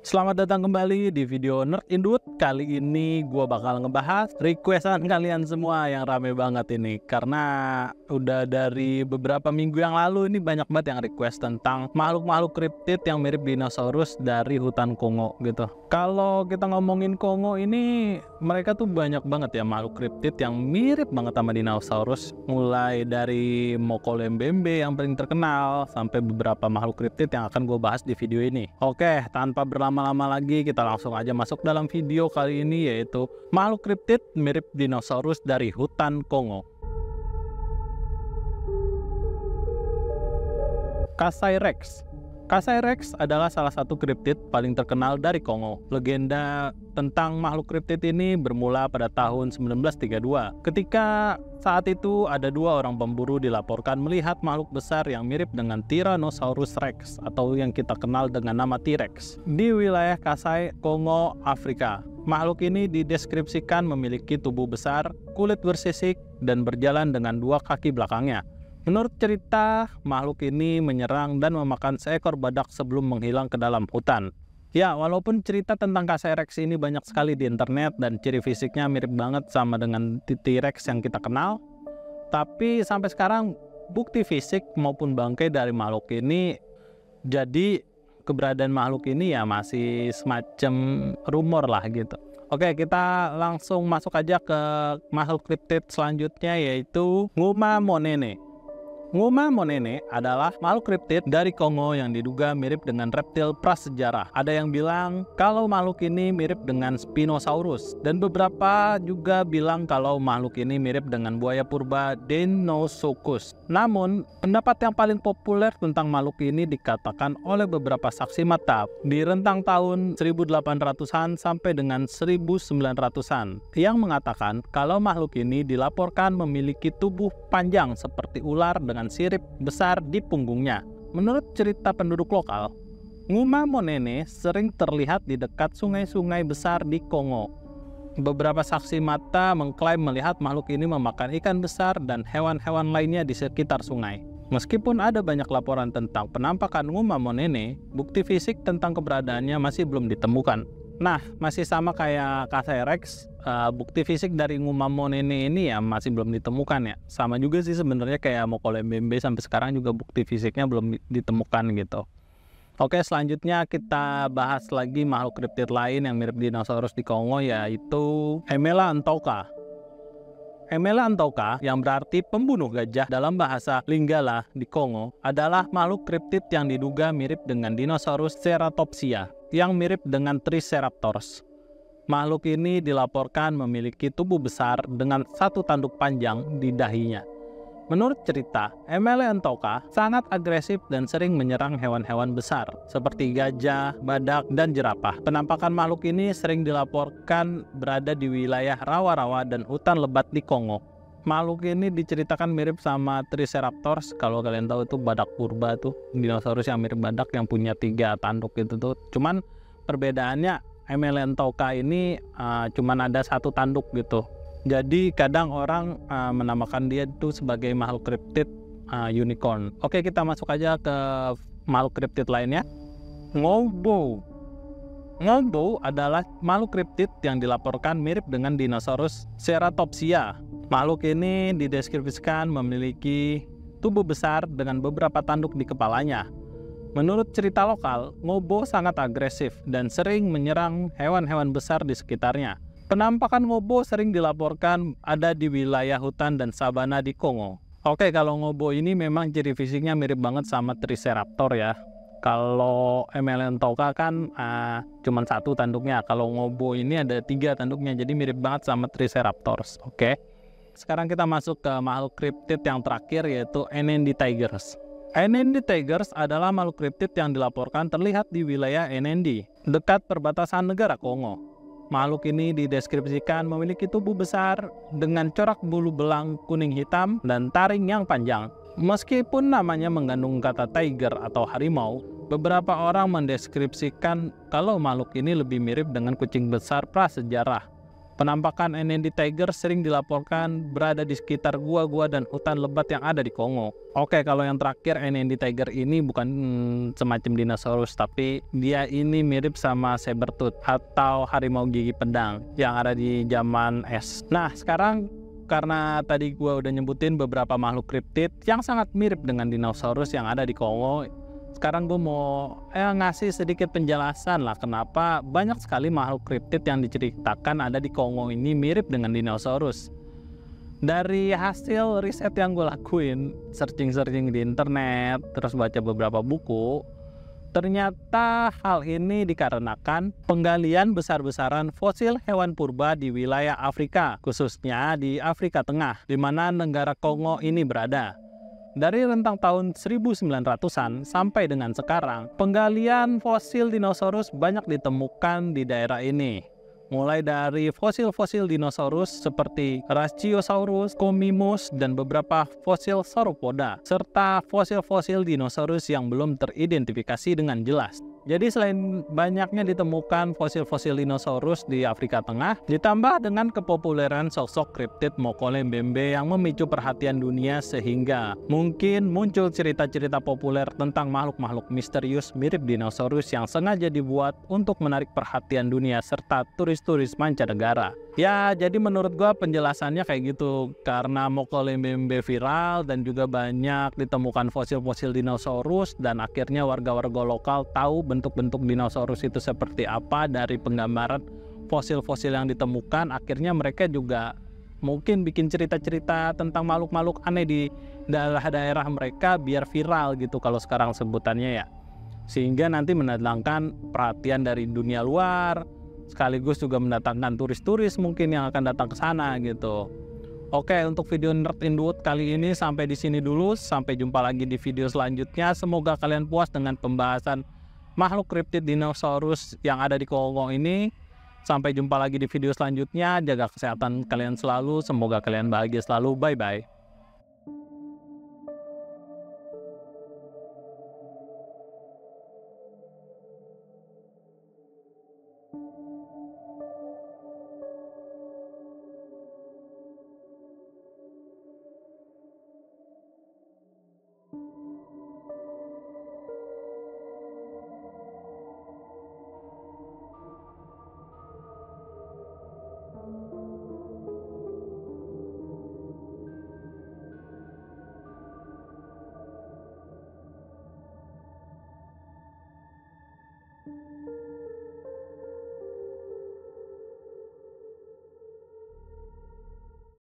Selamat datang kembali di video Nerd Indut. Kali ini gue bakal ngebahas requestan kalian semua yang rame banget ini. Karena udah dari beberapa minggu yang lalu ini banyak banget yang request tentang makhluk-makhluk kriptid yang mirip dinosaurus dari hutan Kongo gitu. Kalau kita ngomongin Kongo ini, mereka tuh banyak banget ya makhluk kriptid yang mirip banget sama dinosaurus. Mulai dari Mokolembembe yang paling terkenal sampai beberapa makhluk kriptid yang akan gue bahas di video ini. Oke, tanpa berlama-lama lagi kita langsung aja masuk dalam video kali ini, yaitu makhluk kriptid mirip dinosaurus dari hutan Kongo. Kasai Rex. Kasai Rex adalah salah satu kriptid paling terkenal dari Kongo. Legenda tentang makhluk kriptid ini bermula pada tahun 1932. Ketika saat itu ada dua orang pemburu dilaporkan melihat makhluk besar yang mirip dengan Tyrannosaurus Rex atau yang kita kenal dengan nama T-Rex di wilayah Kasai, Kongo, Afrika. Makhluk ini dideskripsikan memiliki tubuh besar, kulit bersisik, dan berjalan dengan dua kaki belakangnya. Menurut cerita, makhluk ini menyerang dan memakan seekor badak sebelum menghilang ke dalam hutan. Ya, walaupun cerita tentang Kasai Rex ini banyak sekali di internet dan ciri fisiknya mirip banget sama dengan T-Rex yang kita kenal, tapi sampai sekarang bukti fisik maupun bangkai dari makhluk ini, jadi keberadaan makhluk ini ya masih semacam rumor lah gitu. Oke, kita langsung masuk aja ke makhluk kriptid selanjutnya, yaitu Nguma Monene. Nguma Monene adalah makhluk kriptid dari Kongo yang diduga mirip dengan reptil prasejarah. Ada yang bilang kalau makhluk ini mirip dengan Spinosaurus, dan beberapa juga bilang kalau makhluk ini mirip dengan buaya purba Deinosuchus. Namun, pendapat yang paling populer tentang makhluk ini dikatakan oleh beberapa saksi mata di rentang tahun 1800-an sampai dengan 1900-an, yang mengatakan kalau makhluk ini dilaporkan memiliki tubuh panjang seperti ular dengan sirip besar di punggungnya. Menurut cerita penduduk lokal, Nguma Monene sering terlihat di dekat sungai-sungai besar di Kongo. Beberapa saksi mata mengklaim melihat makhluk ini memakan ikan besar dan hewan-hewan lainnya di sekitar sungai. Meskipun ada banyak laporan tentang penampakan Nguma Monene, bukti fisik tentang keberadaannya masih belum ditemukan. Nah, masih sama kayak Kasai Rex, bukti fisik dari Nguma Monene ini ya masih belum ditemukan ya. Sama juga sih sebenarnya kayak Mokolembembe, sampai sekarang juga bukti fisiknya belum ditemukan gitu. Oke, selanjutnya kita bahas lagi makhluk kriptid lain yang mirip dinosaurus di Kongo, yaitu Emela Antauka. Emela Antauka, yang berarti pembunuh gajah dalam bahasa Lingala di Kongo, adalah makhluk kriptid yang diduga mirip dengan dinosaurus Ceratopsia yang mirip dengan Triceratops. Makhluk ini dilaporkan memiliki tubuh besar dengan satu tanduk panjang di dahinya. Menurut cerita, Emela Antauka sangat agresif dan sering menyerang hewan-hewan besar seperti gajah, badak, dan jerapah. Penampakan makhluk ini sering dilaporkan berada di wilayah rawa-rawa dan hutan lebat di Kongo. Makhluk ini diceritakan mirip sama Triceratops. Kalau kalian tahu itu badak purba tuh, dinosaurus yang mirip badak yang punya 3 tanduk gitu tuh. Cuman perbedaannya Emela Antauka ini cuman ada 1 tanduk gitu. Jadi kadang orang menamakan dia itu sebagai makhluk kriptid unicorn. Oke, kita masuk aja ke makhluk kriptid lainnya. Ngobo. Ngobo adalah makhluk kriptid yang dilaporkan mirip dengan dinosaurus Ceratopsia. Makhluk ini dideskripsikan memiliki tubuh besar dengan beberapa tanduk di kepalanya. Menurut cerita lokal, Ngobo sangat agresif dan sering menyerang hewan-hewan besar di sekitarnya. Penampakan Ngobo sering dilaporkan ada di wilayah hutan dan sabana di Kongo. Oke, kalau Ngobo ini memang ciri fisiknya mirip banget sama Triceratops ya. Kalau Emela Antauka kan cuma 1 tanduknya. Kalau Ngobo ini ada 3 tanduknya, jadi mirip banget sama Triceratops. Oke. Sekarang kita masuk ke makhluk kriptid yang terakhir, yaitu NND Tigers. NND Tigers adalah makhluk kriptid yang dilaporkan terlihat di wilayah NND, dekat perbatasan negara Kongo. Makhluk ini dideskripsikan memiliki tubuh besar dengan corak bulu belang kuning hitam dan taring yang panjang. Meskipun namanya mengandung kata tiger atau harimau, beberapa orang mendeskripsikan kalau makhluk ini lebih mirip dengan kucing besar prasejarah. Penampakan NND tiger sering dilaporkan berada di sekitar gua-gua dan hutan lebat yang ada di Kongo. Oke, kalau yang terakhir NND tiger ini bukan semacam dinosaurus, tapi dia ini mirip sama saber-tooth atau harimau gigi pedang yang ada di zaman es. Nah, sekarang karena tadi gua udah nyebutin beberapa makhluk kriptid yang sangat mirip dengan dinosaurus yang ada di Kongo, sekarang gue mau ngasih sedikit penjelasan lah kenapa banyak sekali makhluk kriptid yang diceritakan ada di Kongo ini mirip dengan dinosaurus. Dari hasil riset yang gue lakuin, searching di internet, terus baca beberapa buku, ternyata hal ini dikarenakan penggalian besar-besaran fosil hewan purba di wilayah Afrika, khususnya di Afrika Tengah, di mana negara Kongo ini berada. Dari rentang tahun 1900-an sampai dengan sekarang, penggalian fosil dinosaurus banyak ditemukan di daerah ini. Mulai dari fosil-fosil dinosaurus seperti Brachiosaurus, Comimus, dan beberapa fosil sauropoda, serta fosil-fosil dinosaurus yang belum teridentifikasi dengan jelas. Jadi selain banyaknya ditemukan fosil-fosil dinosaurus di Afrika Tengah, ditambah dengan kepopuleran sosok kriptid Mokole Mbembe yang memicu perhatian dunia sehingga mungkin muncul cerita-cerita populer tentang makhluk-makhluk misterius mirip dinosaurus yang sengaja dibuat untuk menarik perhatian dunia serta turis-turis mancanegara. Ya, jadi menurut gua penjelasannya kayak gitu. Karena Mokole Mbembe viral dan juga banyak ditemukan fosil-fosil dinosaurus, dan akhirnya warga-warga lokal tahu bentuk-bentuk dinosaurus itu seperti apa dari penggambaran fosil-fosil yang ditemukan. Akhirnya mereka juga mungkin bikin cerita-cerita tentang makhluk-makhluk aneh di daerah mereka biar viral gitu kalau sekarang sebutannya ya. Sehingga nanti mendatangkan perhatian dari dunia luar, sekaligus juga mendatangkan turis-turis mungkin yang akan datang ke sana gitu. Oke, untuk video Nerd in the Wood kali ini sampai di sini dulu. Sampai jumpa lagi di video selanjutnya. Semoga kalian puas dengan pembahasan makhluk kriptid dinosaurus yang ada di Kongo ini. Sampai jumpa lagi di video selanjutnya. Jaga kesehatan kalian selalu. Semoga kalian bahagia selalu. Bye-bye.